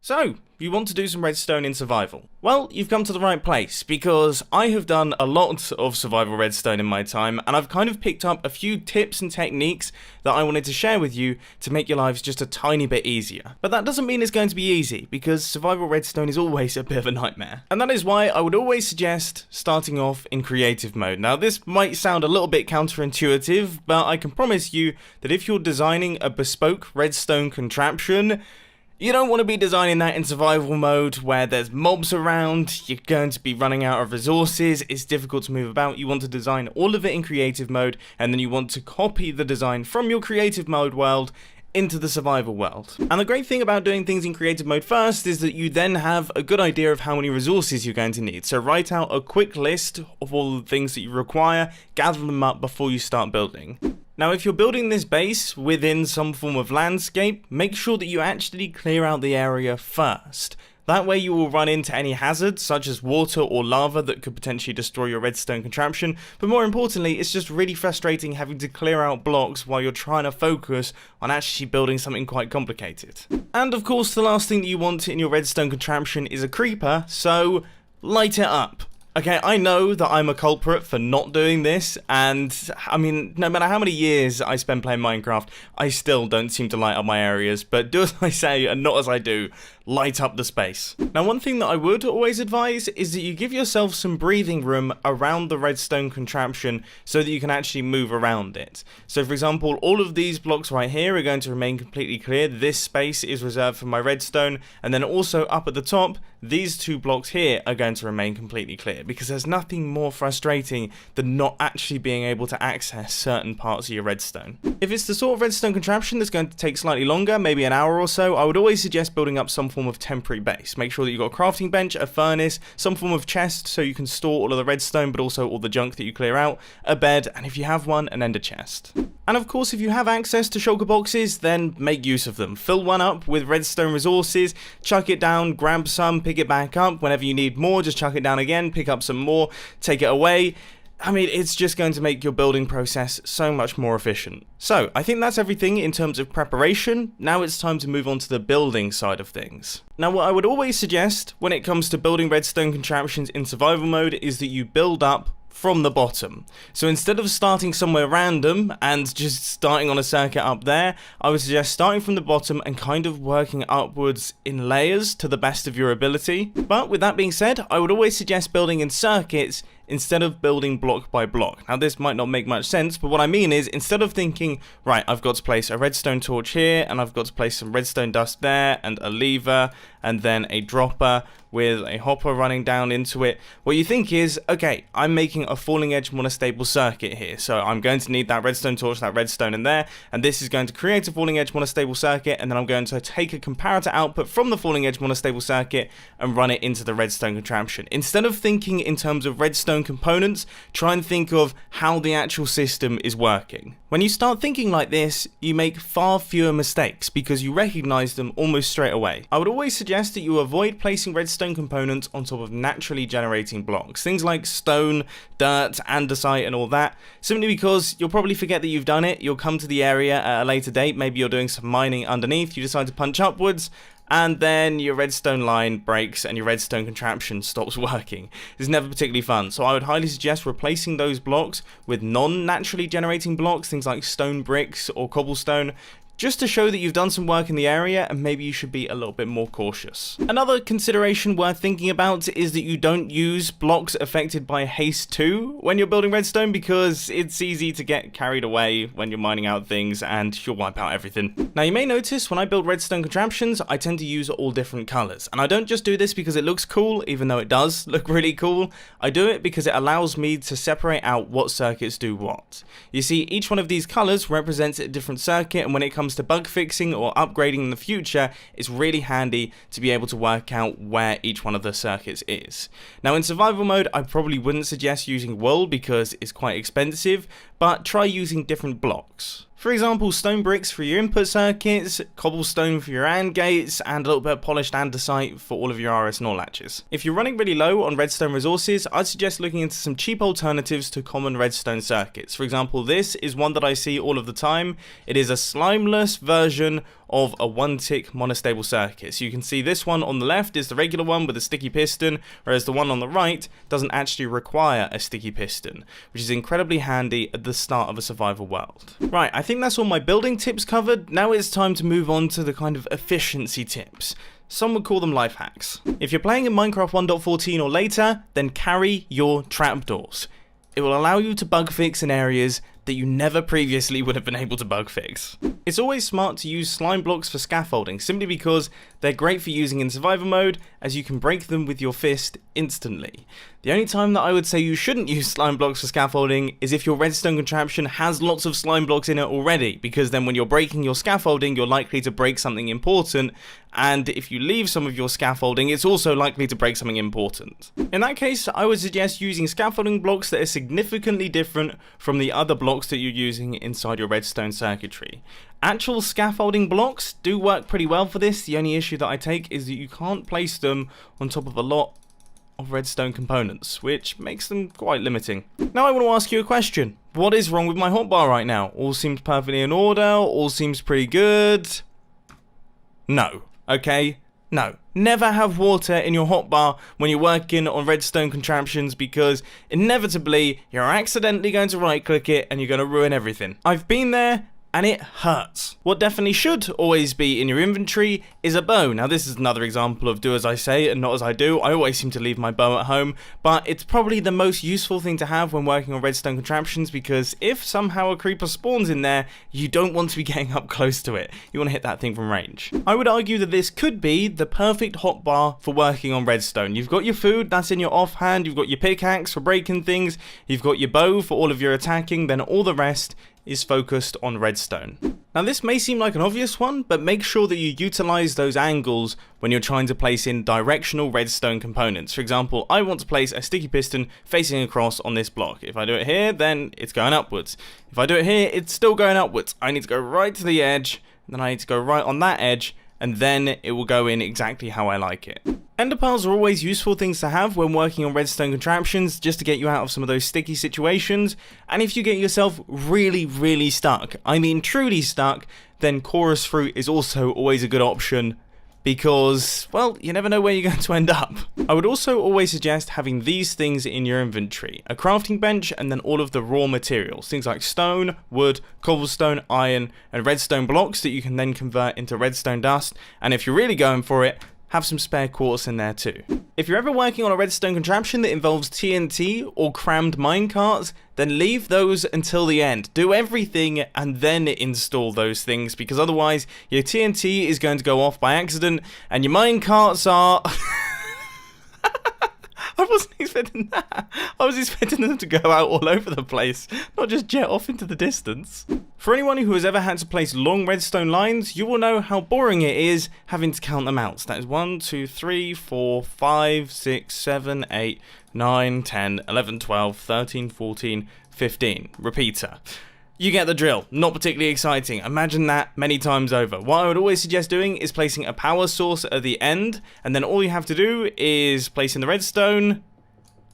So, you want to do some redstone in survival? Well, you've come to the right place, because I have done a lot of survival redstone in my time, and I've kind of picked up a few tips and techniques that I wanted to share with you to make your lives just a tiny bit easier. But that doesn't mean it's going to be easy, because survival redstone is always a bit of a nightmare. And that is why I would always suggest starting off in creative mode. Now, this might sound a little bit counterintuitive, but I can promise you that if you're designing a bespoke redstone contraption, you don't want to be designing that in survival mode where there's mobs around, you're going to be running out of resources, it's difficult to move about. You want to design all of it in creative mode, and then you want to copy the design from your creative mode world into the survival world. And the great thing about doing things in creative mode first is that you then have a good idea of how many resources you're going to need. So write out a quick list of all the things that you require, gather them up before you start building. Now, if you're building this base within some form of landscape, make sure that you actually clear out the area first. That way you will run into any hazards, such as water or lava, that could potentially destroy your redstone contraption, but more importantly, it's just really frustrating having to clear out blocks while you're trying to focus on actually building something quite complicated. And of course, the last thing that you want in your redstone contraption is a creeper, so light it up. Okay, I know that I'm a culprit for not doing this, and I mean, no matter how many years I spend playing Minecraft, I still don't seem to light up my areas, but do as I say and not as I do. Light up the space. Now, one thing that I would always advise is that you give yourself some breathing room around the redstone contraption so that you can actually move around it. So for example, all of these blocks right here are going to remain completely clear. This space is reserved for my redstone, and then also up at the top, these two blocks here are going to remain completely clear, because there's nothing more frustrating than not actually being able to access certain parts of your redstone. If it's the sort of redstone contraption that's going to take slightly longer, maybe an hour or so, I would always suggest building up some form of temporary base. Make sure that you've got a crafting bench, a furnace, some form of chest so you can store all of the redstone but also all the junk that you clear out, a bed, and if you have one, an ender chest. And of course, if you have access to shulker boxes, then make use of them. Fill one up with redstone resources, chuck it down, grab some, pick it back up. Whenever you need more, just chuck it down again, pick up some more, take it away. I mean, it's just going to make your building process so much more efficient. So, I think that's everything in terms of preparation. Now it's time to move on to the building side of things. Now, what I would always suggest when it comes to building redstone contraptions in survival mode is that you build up from the bottom. So instead of starting somewhere random and just starting on a circuit up there, I would suggest starting from the bottom and kind of working upwards in layers to the best of your ability. But with that being said, I would always suggest building in circuits instead of building block by block. Now, this might not make much sense, but what I mean is, instead of thinking, right, I've got to place a redstone torch here, and I've got to place some redstone dust there, and a lever, and then a dropper with a hopper running down into it, what you think is, okay, I'm making a falling edge monostable circuit here, so I'm going to need that redstone torch, that redstone in there, and this is going to create a falling edge monostable circuit, and then I'm going to take a comparator output from the falling edge monostable circuit and run it into the redstone contraption. Instead of thinking in terms of redstone components, try and think of how the actual system is working. When you start thinking like this, you make far fewer mistakes because you recognize them almost straight away. I would always suggest that you avoid placing redstone components on top of naturally generating blocks, things like stone, dirt, andesite and all that, simply because you'll probably forget that you've done it. You'll come to the area at a later date, maybe you're doing some mining underneath, you decide to punch upwards, and then your redstone line breaks and your redstone contraption stops working. It's never particularly fun, so I would highly suggest replacing those blocks with non-naturally generating blocks, things like stone bricks or cobblestone, just to show that you've done some work in the area and maybe you should be a little bit more cautious. Another consideration worth thinking about is that you don't use blocks affected by haste 2 when you're building redstone, because it's easy to get carried away when you're mining out things and you'll wipe out everything. Now, you may notice when I build redstone contraptions, I tend to use all different colors, and I don't just do this because it looks cool, even though it does look really cool. I do it because it allows me to separate out what circuits do what. You see, each one of these colors represents a different circuit, and when it comes to bug fixing or upgrading in the future, it's really handy to be able to work out where each one of the circuits is. Now, in survival mode, I probably wouldn't suggest using wool because it's quite expensive, but try using different blocks. For example, stone bricks for your input circuits, cobblestone for your AND gates, and a little bit of polished andesite for all of your RS NOR latches. If you're running really low on redstone resources, I'd suggest looking into some cheap alternatives to common redstone circuits. For example, this is one that I see all of the time. It is a slimeless version of a one-tick monostable circuit. So you can see this one on the left is the regular one with a sticky piston, whereas the one on the right doesn't actually require a sticky piston, which is incredibly handy at the start of a survival world. Right, I think that's all my building tips covered. Now it's time to move on to the kind of efficiency tips. Some would call them life hacks. If you're playing in Minecraft 1.14 or later, then carry your trapdoors. It will allow you to bug fix in areas that you never previously would have been able to bug fix. It's always smart to use slime blocks for scaffolding, simply because they're great for using in survival mode, as you can break them with your fist instantly. The only time that I would say you shouldn't use slime blocks for scaffolding is if your redstone contraption has lots of slime blocks in it already, because then when you're breaking your scaffolding, you're likely to break something important, and if you leave some of your scaffolding, it's also likely to break something important. In that case, I would suggest using scaffolding blocks that are significantly different from the other blocks that you're using inside your redstone circuitry. Actual scaffolding blocks do work pretty well for this. The only issue that I take is that you can't place them on top of a lot of redstone components, which makes them quite limiting. Now I want to ask you a question. What is wrong with my hotbar right now? All seems perfectly in order, all seems pretty good. No, okay? No, never have water in your hotbar when you're working on redstone contraptions, because inevitably you're accidentally going to right click it and you're going to ruin everything. I've been there and it hurts. What definitely should always be in your inventory is a bow. Now this is another example of do as I say and not as I do. I always seem to leave my bow at home, but it's probably the most useful thing to have when working on redstone contraptions, because if somehow a creeper spawns in there, you don't want to be getting up close to it. You want to hit that thing from range. I would argue that this could be the perfect hotbar for working on redstone. You've got your food, that's in your offhand, you've got your pickaxe for breaking things, you've got your bow for all of your attacking, then all the rest is focused on redstone. Now this may seem like an obvious one, but make sure that you utilize those angles when you're trying to place in directional redstone components. For example, I want to place a sticky piston facing across on this block. If I do it here, then it's going upwards. If I do it here, it's still going upwards. I need to go right to the edge, then I need to go right on that edge, and then it will go in exactly how I like it. Ender pearls are always useful things to have when working on redstone contraptions, just to get you out of some of those sticky situations, and if you get yourself really stuck, I mean truly stuck, then chorus fruit is also always a good option, because, well, you never know where you're going to end up. I would also always suggest having these things in your inventory: a crafting bench and then all of the raw materials, things like stone, wood, cobblestone, iron, and redstone blocks that you can then convert into redstone dust, and if you're really going for it, have some spare quartz in there too. If you're ever working on a redstone contraption that involves TNT or crammed minecarts, then leave those until the end. Do everything and then install those things, because otherwise your TNT is going to go off by accident and your minecarts are... I wasn't expecting that. I was expecting them to go out all over the place, not just jet off into the distance. For anyone who has ever had to place long redstone lines, you will know how boring it is having to count them out. So that is 1, 2, 3, 4, 5, 6, 7, 8, 9, 10, 11, 12, 13, 14, 15. Repeater. You get the drill. Not particularly exciting. Imagine that many times over. What I would always suggest doing is placing a power source at the end, and then all you have to do is place in the redstone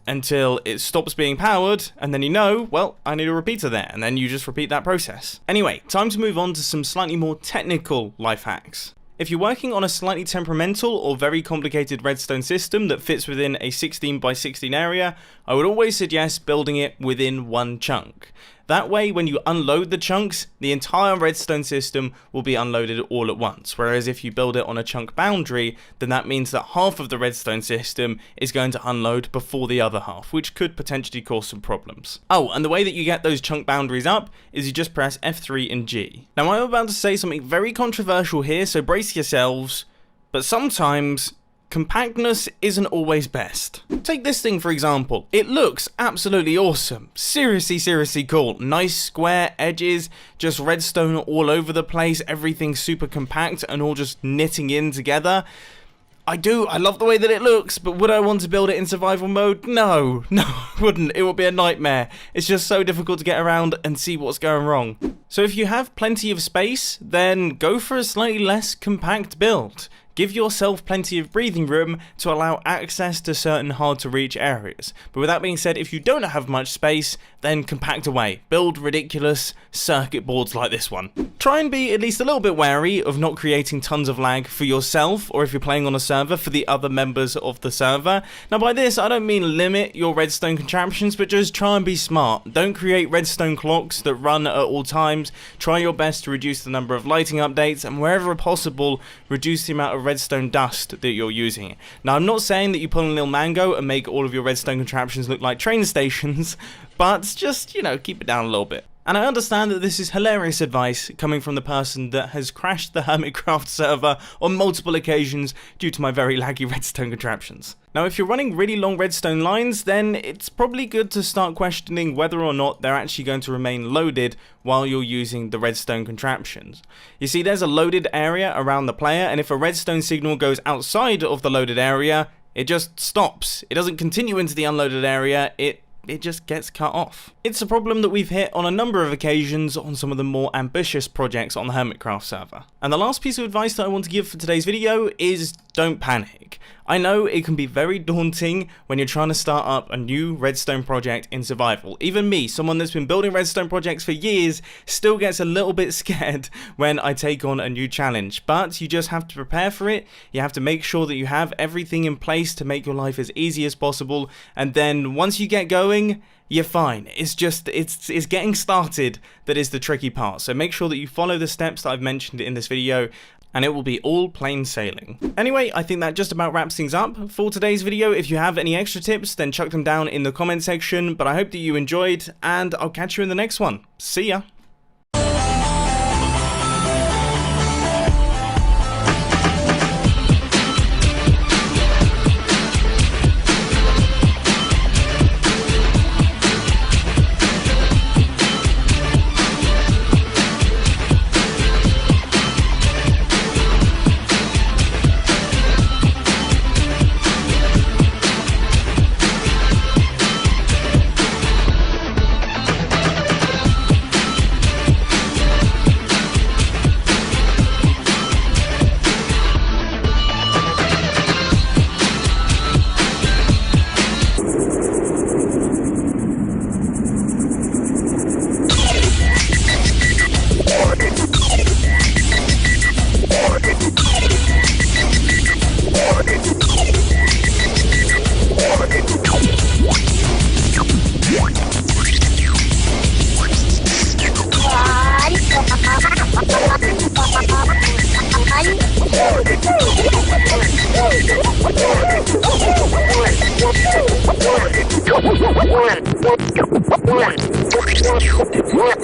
until it stops being powered, and then you know, well, I need a repeater there, and then you just repeat that process. Anyway, time to move on to some slightly more technical life hacks. If you're working on a slightly temperamental or very complicated redstone system that fits within a 16 by 16 area, I would always suggest building it within one chunk. That way, when you unload the chunks, the entire redstone system will be unloaded all at once. Whereas if you build it on a chunk boundary, then that means that half of the redstone system is going to unload before the other half, which could potentially cause some problems. Oh, and the way that you get those chunk boundaries up is you just press F3 and G. Now, I'm about to say something very controversial here, so brace yourselves, but sometimes compactness isn't always best. Take this thing for example. It looks absolutely awesome. Seriously cool. Nice square edges, just redstone all over the place, everything super compact and all just knitting in together. I love the way that it looks, but would I want to build it in survival mode? No, I wouldn't. It would be a nightmare. It's just so difficult to get around and see what's going wrong. So if you have plenty of space, then go for a slightly less compact build. Give yourself plenty of breathing room to allow access to certain hard to reach areas. But with that being said, if you don't have much space, then compact away. Build ridiculous circuit boards like this one. Try and be at least a little bit wary of not creating tons of lag for yourself, or if you're playing on a server, for the other members of the server. Now by this, I don't mean limit your redstone contraptions, but just try and be smart. Don't create redstone clocks that run at all times. Try your best to reduce the number of lighting updates, and wherever possible, reduce the amount of redstone dust that you're using. Now I'm not saying that you pull a little mango and make all of your redstone contraptions look like train stations, but just, you know, keep it down a little bit. And I understand that this is hilarious advice coming from the person that has crashed the Hermitcraft server on multiple occasions due to my very laggy redstone contraptions. Now if you're running really long redstone lines, then it's probably good to start questioning whether or not they're actually going to remain loaded while you're using the redstone contraptions. You see, there's a loaded area around the player, and if a redstone signal goes outside of the loaded area, it just stops. It doesn't continue into the unloaded area, it just gets cut off. It's a problem that we've hit on a number of occasions on some of the more ambitious projects on the Hermitcraft server. And the last piece of advice that I want to give for today's video is don't panic. I know it can be very daunting when you're trying to start up a new redstone project in survival. Even me, someone that's been building redstone projects for years, still gets a little bit scared when I take on a new challenge. But you just have to prepare for it. You have to make sure that you have everything in place to make your life as easy as possible. And then once you get going, you're fine. It's just, it's getting started that is the tricky part. So make sure that you follow the steps that I've mentioned in this video, and it will be all plain sailing. Anyway, I think that just about wraps things up for today's video. If you have any extra tips, then chuck them down in the comment section, but I hope that you enjoyed, and I'll catch you in the next one. See ya!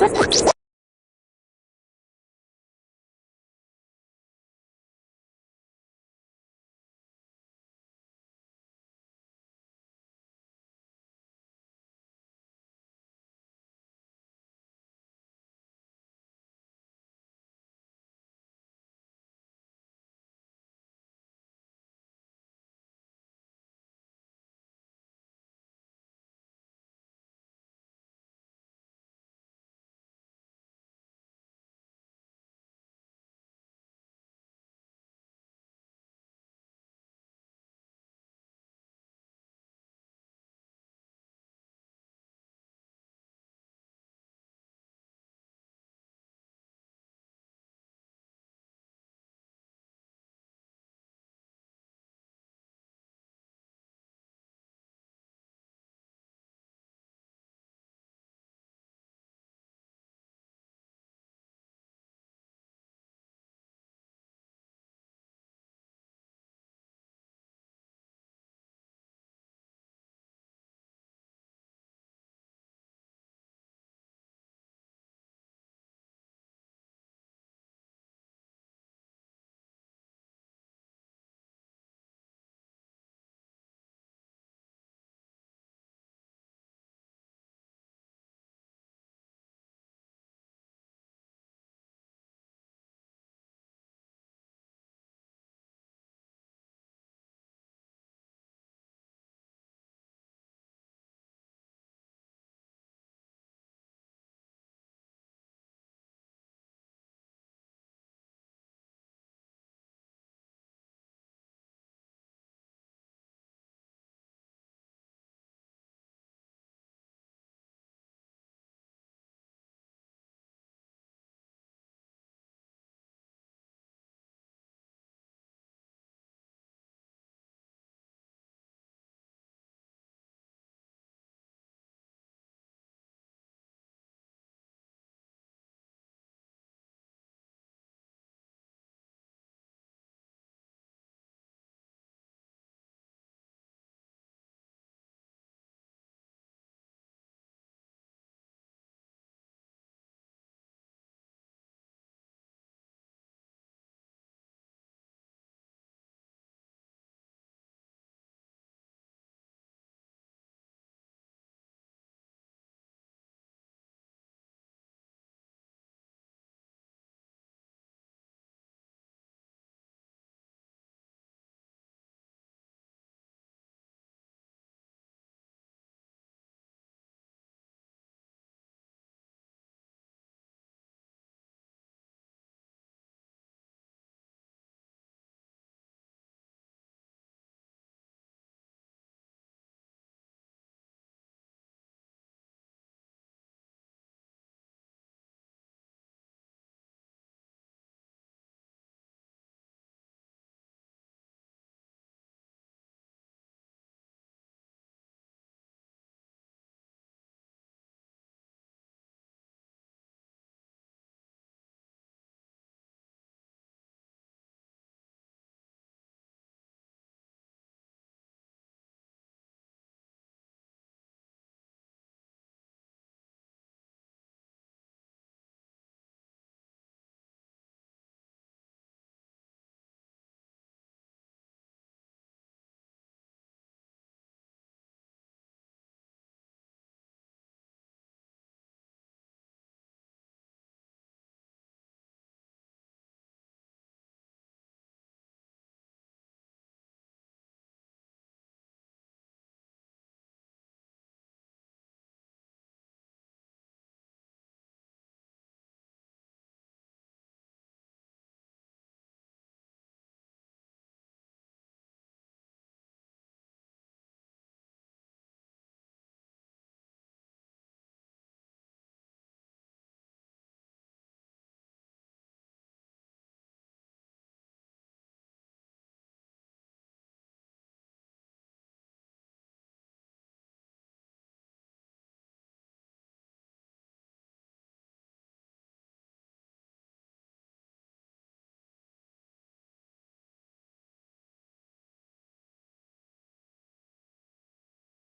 One.